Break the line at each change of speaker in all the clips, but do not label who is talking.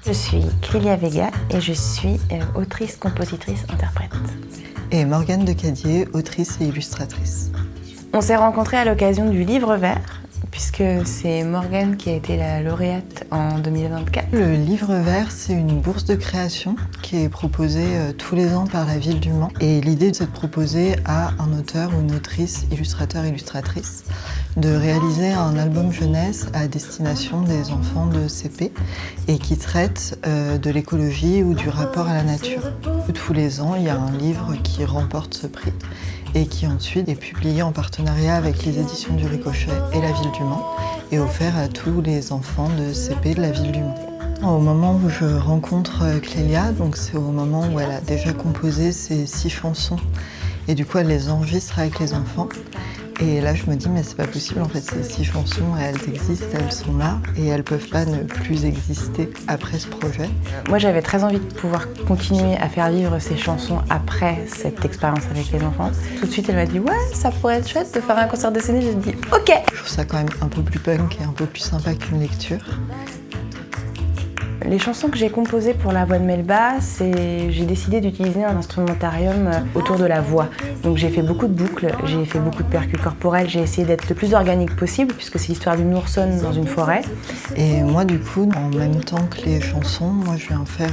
Je suis Clélia Vega et je suis autrice, compositrice, interprète.
Et Morgane Decadier, autrice et illustratrice.
On s'est rencontrés à l'occasion du Livre Vert, puisque c'est Morgane qui a été la lauréate en 2024.
Le Livre Vert, c'est une bourse de création qui est proposée tous les ans par la ville du Mans. Et l'idée, c'est de proposer à un auteur ou une autrice, illustrateur, illustratrice, de réaliser un album jeunesse à destination des enfants de CP et qui traite de l'écologie ou du rapport à la nature. Tous les ans, il y a un livre qui remporte ce prix et qui ensuite est publié en partenariat avec les éditions du Ricochet et la ville du Mans et offert à tous les enfants de CP de la ville du Mans. Au moment où je rencontre Clélia, donc c'est au moment où elle a déjà composé ses 6 chansons et du coup elle les enregistre avec les enfants. Et là, je me dis, mais c'est pas possible, en fait, ces 6 chansons, elles existent, elles sont là, et elles peuvent pas ne plus exister après ce projet.
Moi, j'avais très envie de pouvoir continuer à faire vivre ces chansons après cette expérience avec les enfants. Tout de suite, elle m'a dit, ouais, ça pourrait être chouette de faire un concert de scène. J'ai dit, ok.
Je trouve ça quand même un peu plus punk et un peu plus sympa qu'une lecture.
Les chansons que j'ai composées pour la voix de Melba, j'ai décidé d'utiliser un instrumentarium autour de la voix. Donc j'ai fait beaucoup de boucles, j'ai fait beaucoup de percus corporels, j'ai essayé d'être le plus organique possible puisque c'est l'histoire d'une oursonne dans une forêt.
Et moi du coup, en même temps que les chansons, moi je viens faire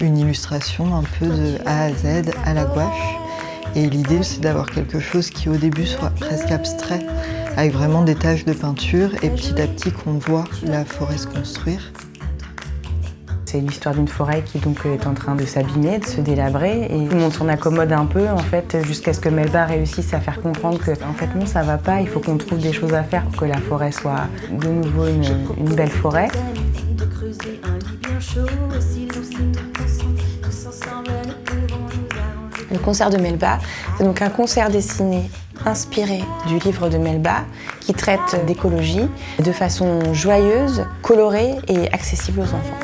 une illustration un peu de A à Z à la gouache. Et l'idée c'est d'avoir quelque chose qui au début soit presque abstrait, avec vraiment des taches de peinture et petit à petit qu'on voit la forêt se construire.
C'est l'histoire d'une forêt qui donc est en train de s'abîmer, de se délabrer et tout le monde s'en accommode un peu en fait jusqu'à ce que Melba réussisse à faire comprendre que en fait non ça va pas, il faut qu'on trouve des choses à faire pour que la forêt soit de nouveau une belle forêt. Le concert de Melba, c'est donc un concert dessiné inspiré du livre de Melba qui traite d'écologie de façon joyeuse, colorée et accessible aux enfants.